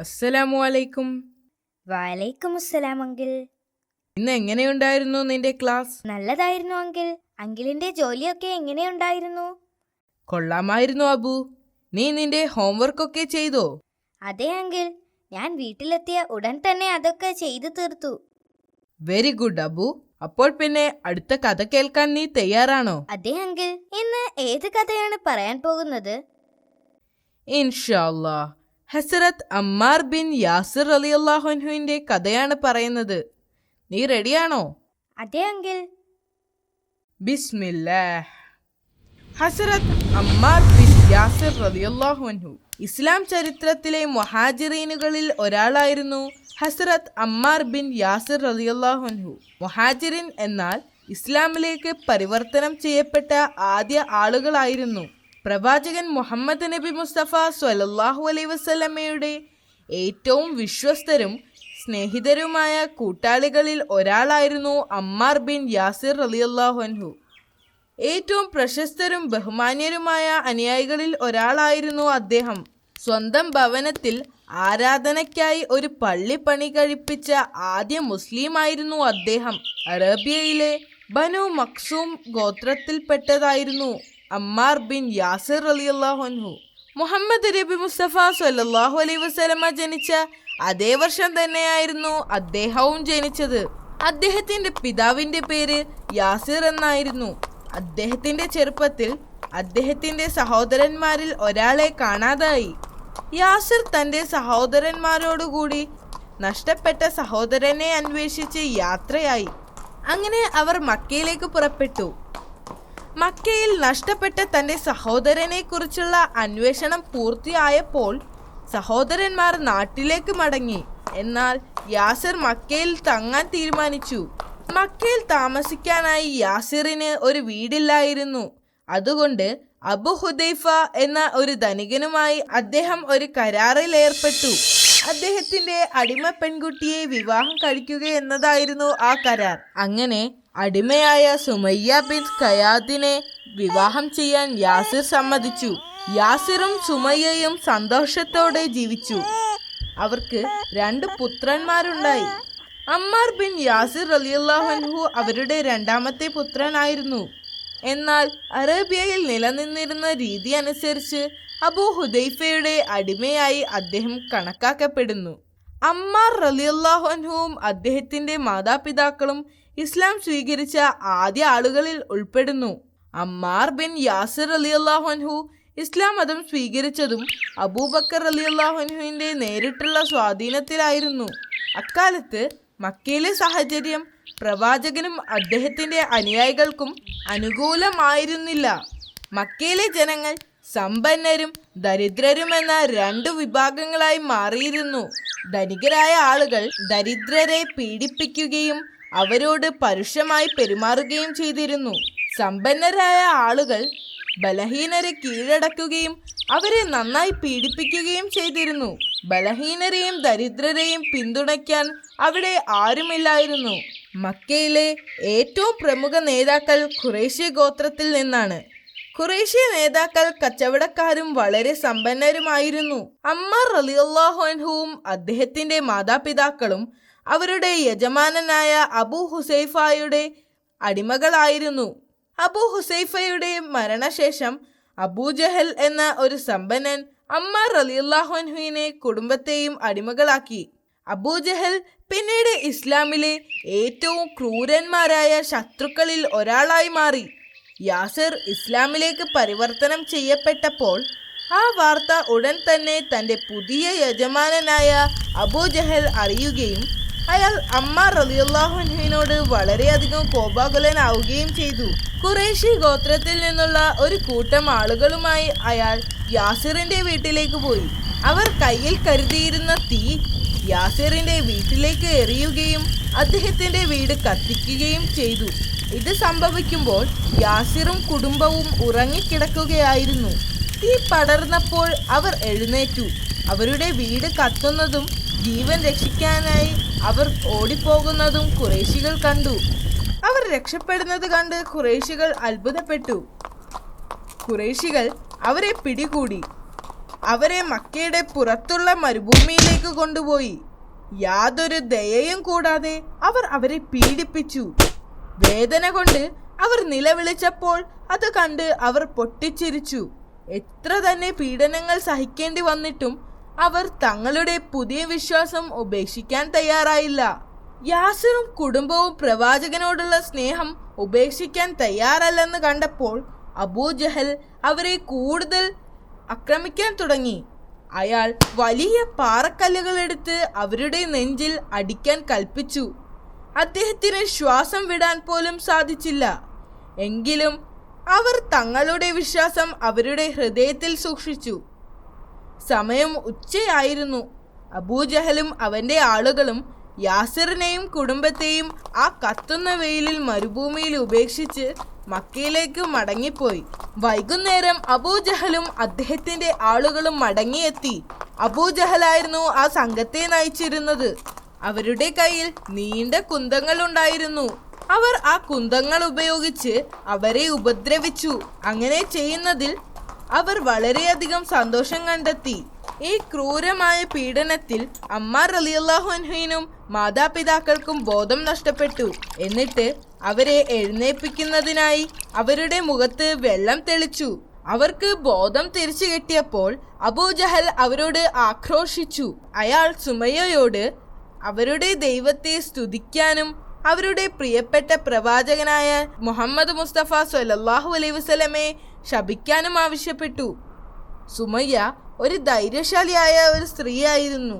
അസ്സലാമു അലൈക്കും. വലൈക്കും അസ്സലാം അങ്കിൾ. ഇന്ന് എങ്ങനെയുണ്ടായിരുന്നു നിന്റെ ക്ലാസ്? നല്ലതായിരുന്നു അങ്കിൾ. അങ്കിളിന്റെ ജോലിയൊക്കെ എങ്ങനെയുണ്ടായിരുന്നു? കൊള്ളാമായിരുന്നു അബു. നീ നിന്റെ ഹോംവർക്കൊക്കെ ചെയ്തോ? അതെ അങ്കിൾ, ഞാൻ വീട്ടിലെത്തിയ ഉടൻ തന്നെ അതൊക്കെ ചെയ്തു തീർത്തു. Very good Abu. അപ്പോൾ പിന്നെ അടുത്ത കഥ കേൾക്കാൻ നീ തയ്യാറാണോ? അതെ അങ്കിൾ, ഇന്ന് ഏത് കഥയാണ് പറയാൻ പോകുന്നത്? ഇൻഷാ അല്ലാ, ഹസ്രത്ത് അമ്മാർ ബിൻ യാസിർ റളിയല്ലാഹു അൻഹുവിന്റെ കഥയാണ് പറയുന്നത്. നീ റെഡിയാണോ? അതെ അങ്കിൾ. ബിസ്മില്ലാഹ്. ഹസ്രത്ത് അമ്മാർ ബിൻ യാസിർ റളിയല്ലാഹു അൻഹു ഇസ്ലാം ചരിത്രത്തിലെ മുഹാജിറീനുകളിൽ ഒരാളായിരുന്നു. ഹസ്രത്ത് അമ്മാർ ബിൻ യാസിർ റളിയല്ലാഹു അൻഹു. മുഹാജിറിൻ എന്നാൽ ഇസ്ലാമിലേക്ക് പരിവർത്തനം ചെയ്യപ്പെട്ട ആദ്യ ആളുകളായിരുന്നു. പ്രവാചകൻ മുഹമ്മദ് നബി മുസ്തഫ സ്വല്ലല്ലാഹു അലൈഹി വസല്ലമയുടെ ഏറ്റവും വിശ്വസ്തരും സ്നേഹിതരുമായ കൂട്ടാളികളിൽ ഒരാളായിരുന്നു അമ്മാർ ബിൻ യാസിർ റളിയല്ലാഹു അൻഹു. ഏറ്റവും പ്രശസ്തരും ബഹുമാന്യരുമായ അനുയായികളിൽ ഒരാളായിരുന്നു അദ്ദേഹം. സ്വന്തം ഭവനത്തിൽ ആരാധനയ്ക്കായി ഒരു പള്ളി പണി കഴിപ്പിച്ച ആദ്യ മുസ്ലിമായിരുന്നു അദ്ദേഹം. അറേബ്യയിലെ ബനു മഖ്സൂം ഗോത്രത്തിൽപ്പെട്ടതായിരുന്നു അമ്മാർ ബിൻ യാസിർ റളിയല്ലാഹു അൻഹു. മുഹമ്മദ് നബി മുസ്തഫ സ്വല്ലല്ലാഹു അലൈഹി വസല്ലമ ജനിച്ച അതേ വർഷം തന്നെയായിരുന്നു അദ്ദേഹവും ജനിച്ചത്. അദ്ദേഹത്തിന്റെ പിതാവിന്റെ പേര് യാസിർ എന്നായിരുന്നു. അദ്ദേഹത്തിന്റെ ചെറുപ്പത്തിൽ അദ്ദേഹത്തിന്റെ സഹോദരന്മാരിൽ ഒരാളെ കാണാതായി. യാസിർ തന്റെ സഹോദരന്മാരോടുകൂടി നഷ്ടപ്പെട്ട സഹോദരനെ അന്വേഷിച്ച് യാത്രയായി. അങ്ങനെ അവർ മക്കയിലേക്ക് പുറപ്പെട്ടു. മക്കയിൽ നഷ്ടപ്പെട്ട തന്റെ സഹോദരനെ കുറിച്ചുള്ള അന്വേഷണം പൂർത്തിയായപ്പോൾ സഹോദരന്മാർ നാട്ടിലേക്ക് മടങ്ങി. എന്നാൽ യാസിർ മക്കയിൽ തങ്ങാൻ തീരുമാനിച്ചു. മക്കയിൽ താമസിക്കാനായി യാസിറിന് ഒരു വീടില്ലായിരുന്നു. അതുകൊണ്ട് അബു ഹുദൈഫ എന്ന ഒരു ധനികനുമായി അദ്ദേഹം ഒരു കരാറിൽ ഏർപ്പെട്ടു. അദ്ദേഹത്തിന്റെ അടിമ പെൺകുട്ടിയെ വിവാഹം കഴിക്കുക എന്നതായിരുന്നു ആ കരാർ. അങ്ങനെ അടിമയായ സുമയ്യ ബിൻ ഖയാദിനെ വിവാഹം ചെയ്യാൻ യാസിർ സമ്മതിച്ചു. യാസിറും സുമയ്യയും സന്തോഷത്തോടെ ജീവിച്ചു. അവർക്ക് 2 പുത്രന്മാരുണ്ടായി. അമ്മാർ ബിൻ യാസിർ റളിയല്ലാഹു അൻഹു അവരുടെ രണ്ടാമത്തെ പുത്രനായിരുന്നു. എന്നാൽ അറേബ്യയിൽ നിലനിന്നിരുന്ന രീതി അനുസരിച്ച് അബൂ ഹുദൈഫയുടെ അടിമയായി അദ്ദേഹം കണക്കാക്കപ്പെടുന്നു. അമ്മാർ റളിയല്ലാഹു അൻഹുവും അദ്ദേഹത്തിന്റെ മാതാപിതാക്കളും ഇസ്ലാം സ്വീകരിച്ച ആദ്യ ആളുകളിൽ ഉൾപ്പെടുന്നു. അമ്മാർ ബിൻ യാസിർ റളിയല്ലാഹു അൻഹു ഇസ്ലാം മതം സ്വീകരിച്ചതും അബൂബക്കർ റളിയല്ലാഹു അൻഹുവിന്റെ നേരിട്ടുള്ള സ്വാധീനത്തിലായിരുന്നു. അക്കാലത്ത് മക്കയിലെ സാഹചര്യം പ്രവാചകനും അദ്ദേഹത്തിന്റെ അനുയായികൾക്കും അനുകൂലമായിരുന്നില്ല. മക്കയിലെ ജനങ്ങൾ സമ്പന്നരും ദരിദ്രരും എന്ന 2 വിഭാഗങ്ങളായി മാറിയിരുന്നു. ധനികരായ ആളുകൾ ദരിദ്രരെ പീഡിപ്പിക്കുകയും അവരോട് പരുഷമായി പെരുമാറുകയും ചെയ്തിരുന്നു. സമ്പന്നരായ ആളുകൾ ബലഹീനരെ കീഴടക്കുകയും അവരെ നന്നായി പീഡിപ്പിക്കുകയും ചെയ്തിരുന്നു. ബലഹീനരെയും ദരിദ്രരെയും പിന്തുണയ്ക്കാൻ അവിടെ ആരുമില്ലായിരുന്നു. മക്കയിലെ ഏറ്റവും പ്രമുഖ നേതാക്കൾ ഖുറൈശി ഗോത്രത്തിൽ നിന്നാണ്. ഖുറൈശി നേതാക്കൾ കച്ചവടക്കാരും വളരെ സമ്പന്നരുമായിരുന്നു. അമ്മാർ റളിയല്ലാഹു അൻഹുവും അദ്ദേഹത്തിന്റെ മാതാപിതാക്കളും അവരുടെ യജമാനനായ അബൂ ഹുസൈഫയുടെ അടിമകളായിരുന്നു. അബൂ ഹുസൈഫയുടെ മരണശേഷം അബൂജഹൽ എന്ന ഒരു സമ്പന്നൻ അമ്മാർ റളിയല്ലാഹു അൻഹുവിനെ കുടുംബത്തെയും അടിമകളാക്കി. അബൂജഹൽ പിന്നീട് ഇസ്ലാമിലെ ഏറ്റവും ക്രൂരന്മാരായ ശത്രുക്കളിൽ ഒരാളായി മാറി. യാസിർ ഇസ്ലാമിലേക്ക് പരിവർത്തനം ചെയ്യപ്പെട്ടപ്പോൾ ആ വാർത്ത ഉടൻ തന്നെ തന്റെ പുതിയ യജമാനനായ അബൂജഹൽ അറിയുകയും അയാൾ അമ്മാർ റളിയല്ലാഹു അൻഹുവിനോട് വളരെയധികം കോപാകുലനാവുകയും ചെയ്തു. ഖുറൈശി ഗോത്രത്തിൽ നിന്നുള്ള ഒരു കൂട്ടം ആളുകളുമായി അയാൾ യാസിറിന്റെ വീട്ടിലേക്ക് പോയി. അവർ കയ്യിൽ കരുതിയിരുന്ന തീ യാസിറിന്റെ വീട്ടിലേക്ക് എറിയുകയും അദ്ദേഹത്തിന്റെ വീട് കത്തിക്കുകയും ചെയ്തു. ഇത് സംഭവിക്കുമ്പോൾ യാസിറും കുടുംബവും ഉറങ്ങിക്കിടക്കുകയായിരുന്നു. തീ പടർന്നപ്പോൾ അവർ എഴുന്നേറ്റു. അവരുടെ വീട് കത്തുന്നതും ജീവൻ രക്ഷിക്കാനായി അവർ ഓടിപ്പോകുന്നതും ഖുറൈശികൾ കണ്ടു. അവർ രക്ഷപ്പെടുന്നത് കണ്ട് ഖുറൈശികൾ അത്ഭുതപ്പെട്ടു. ഖുറൈശികൾ അവരെ പിടികൂടി. അവരെ മക്കയുടെ പുറത്തുള്ള മരുഭൂമിയിലേക്ക് കൊണ്ടുപോയി. യാതൊരു ദയയും കൂടാതെ അവർ അവരെ പീഡിപ്പിച്ചു. വേദന കൊണ്ട് അവർ നിലവിളിച്ചപ്പോൾ അത് കണ്ട് അവർ പൊട്ടിച്ചിരിച്ചു. എത്ര തന്നെ പീഡനങ്ങൾ സഹിക്കേണ്ടി വന്നിട്ടും അവർ തങ്ങളുടെ പുതിയ വിശ്വാസം ഉപേക്ഷിക്കാൻ തയ്യാറായില്ല. യാസിറും കുടുംബവും പ്രവാചകനോടുള്ള സ്നേഹം ഉപേക്ഷിക്കാൻ തയ്യാറല്ലെന്ന് കണ്ടപ്പോൾ അബൂജഹൽ അവരെ കൂടുതൽ ആക്രമിക്കാൻ തുടങ്ങി. അയാൾ വലിയ പാറക്കല്ലുകൾ എടുത്ത് അവരുടെ നെഞ്ചിൽ അടിക്കാൻ കൽപ്പിച്ചു. അദ്ദേഹത്തിന് ശ്വാസം വിടാൻ പോലും സാധിച്ചില്ല. എങ്കിലും അവർ തങ്ങളുടെ വിശ്വാസം അവരുടെ ഹൃദയത്തിൽ സൂക്ഷിച്ചു. സമയം ഉച്ചയായിരുന്നു. അബൂജഹലും അവന്റെ ആളുകളും യാസിറിനെയും കുടുംബത്തെയും ആ കത്തുന്ന വെയിലിൽ മരുഭൂമിയിൽ ഉപേക്ഷിച്ച് മക്കയിലേക്ക് മടങ്ങിപ്പോയി. വൈകുന്നേരം അബൂജഹലും അദ്ദേഹത്തിന്റെ ആളുകളും മടങ്ങിയെത്തി. അബൂജഹലായിരുന്നു ആ സംഘത്തെ നയിച്ചിരുന്നത്. അവരുടെ കയ്യിൽ നീണ്ട കുന്തങ്ങൾ ഉണ്ടായിരുന്നു. അവർ ആ കുന്തങ്ങൾ ഉപയോഗിച്ച് അവരെ ഉപദ്രവിച്ചു. അങ്ങനെ ചെയ്യുന്നതിൽ അവർ വളരെയധികം സന്തോഷം കണ്ടെത്തി. ഈ ക്രൂരമായ പീഡനത്തിൽ അമ്മാർ റളിയല്ലാഹു അൻഹുവിനും മാതാപിതാക്കൾക്കും ബോധം നഷ്ടപ്പെട്ടു. എന്നിട്ട് അവരെ എഴുന്നേൽപ്പിക്കുന്നതിനായി അവരുടെ മുഖത്ത് വെള്ളം തെളിച്ചു. അവർക്ക് ബോധം തിരിച്ചു കിട്ടിയപ്പോൾ അബൂജഹൽ അവരോട് ആക്രോശിച്ചു. അയാൾ സുമയ്യയോട് അവരുടെ ദൈവത്തെ സ്തുതിക്കാനും അവരുടെ പ്രിയപ്പെട്ട പ്രവാചകനായ മുഹമ്മദ് മുസ്തഫ സ്വല്ലല്ലാഹു അലൈഹി വസല്ലമയെ ശപിക്കാനും ആവശ്യപ്പെട്ടു. സുമയ്യ ഒരു ധൈര്യശാലിയായ ഒരു സ്ത്രീയായിരുന്നു.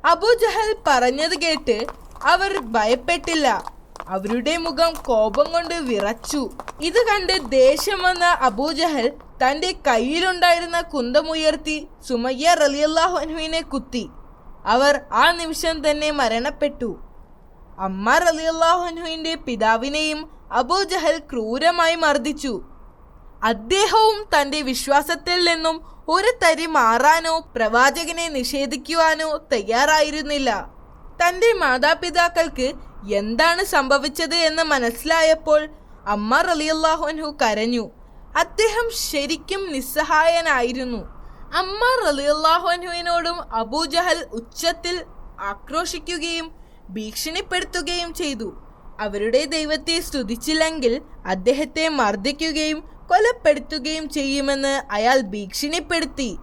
അബൂജഹൽ പറഞ്ഞത് കേട്ട് അവർ ഭയപ്പെട്ടില്ല. അവരുടെ മുഖം കോപം കൊണ്ട് വിറച്ചു. ഇത് കണ്ട് ദേഷ്യം വന്ന അബൂജഹൽ തന്റെ കയ്യിലുണ്ടായിരുന്ന കുന്തമുയർത്തി സുമയ്യ റളിയല്ലാഹു അൻഹുവിനെ കുത്തി. അവർ ആ നിമിഷം തന്നെ മരണപ്പെട്ടു. അമ്മാർ റളിയല്ലാഹു അൻഹുവിന്റെ പിതാവിനെയും അബൂജഹൽ ക്രൂരമായി മർദ്ദിച്ചു. അദ്ദേഹവും തന്റെ വിശ്വാസത്തിൽ നിന്നും ഒരു തരി മാറാനോ പ്രവാചകനെ നിഷേധിക്കുവാനോ തയ്യാറായിരുന്നില്ല. തന്റെ മാതാപിതാക്കൾക്ക് എന്താണ് സംഭവിച്ചത് എന്ന് മനസ്സിലായപ്പോൾ അമ്മാർ റളിയല്ലാഹു അൻഹു കരഞ്ഞു. അദ്ദേഹം ശരിക്കും നിസ്സഹായനായിരുന്നു. അമ്മാർ റളിയല്ലാഹു അൻഹുവിനോടും അബൂജഹൽ ഉച്ചത്തിൽ ആക്രോശിക്കുകയും ഭീഷണിപ്പെടുത്തുകയും ചെയ്തു. അവരുടെ ദൈവത്തെ സ്തുതിച്ചില്ലെങ്കിൽ അദ്ദേഹത്തെ മർദ്ദിക്കുകയും കൊലപ്പെടുത്തുകയും ചെയ്യുമെന്ന് അയാൾ ഭീഷണിപ്പെടുത്തി.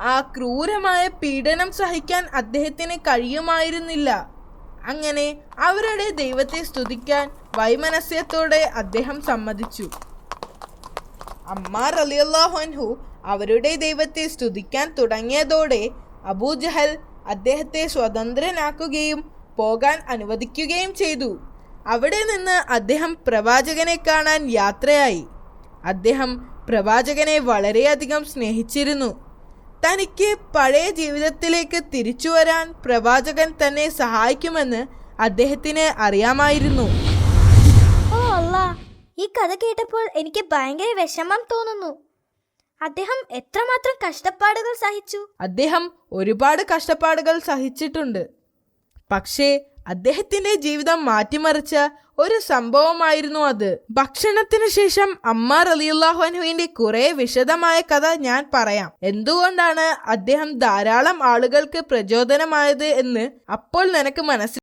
ആ ക്രൂരമായ പീഡനം സഹിക്കാൻ അദ്ദേഹത്തിന് കഴിയുമായിരുന്നില്ല. അങ്ങനെ അവരുടെ ദൈവത്തെ സ്തുതിക്കാൻ വൈമനസ്യത്തോടെ അദ്ദേഹം സമ്മതിച്ചു. അമ്മാർ റളിയല്ലാഹു അൻഹു അവരുടെ ദൈവത്തെ സ്തുതിക്കാൻ തുടങ്ങിയതോടെ അബൂജഹൽ അദ്ദേഹത്തെ സ്വതന്ത്രനാക്കുകയും പോകാൻ അനുവദിക്കുകയും ചെയ്തു. അവിടെ നിന്ന് അദ്ദേഹം പ്രവാചകനെ കാണാൻ യാത്രയായി. അദ്ദേഹം പ്രവാചകനെ വളരെയധികം സ്നേഹിച്ചിരുന്നു. തനിക്ക് പഴയ ജീവിതത്തിലേക്ക് തിരിച്ചു വരാൻ പ്രവാചകൻ തന്നെ സഹായിക്കുമെന്ന് അദ്ദേഹത്തിന് അറിയാമായിരുന്നു. ഓ അല്ലാ, ഈ കഥ കേട്ടപ്പോൾ എനിക്ക് ഭയങ്കര വിഷമം തോന്നുന്നു. അദ്ദേഹം എത്രമാത്രം കഷ്ടപ്പാടുകൾ സഹിച്ചു. അദ്ദേഹം ഒരുപാട് കഷ്ടപ്പാടുകൾ സഹിച്ചിട്ടുണ്ട്. പക്ഷേ അദ്ദേഹത്തിന്റെ ജീവിതം മാറ്റിമറിച്ച ഒരു സംഭവമായിരുന്നു അത്. ഭക്ഷണത്തിന് ശേഷം അമ്മാർ റളിയല്ലാഹു അൻഹുവിന്റെ കുറെ വിശദമായ കഥ ഞാൻ പറയാം. എന്തുകൊണ്ടാണ് അദ്ദേഹം ധാരാളം ആളുകൾക്ക് പ്രചോദനമായത് എന്ന് അപ്പോൾ നിനക്ക് മനസ്സിലാവും.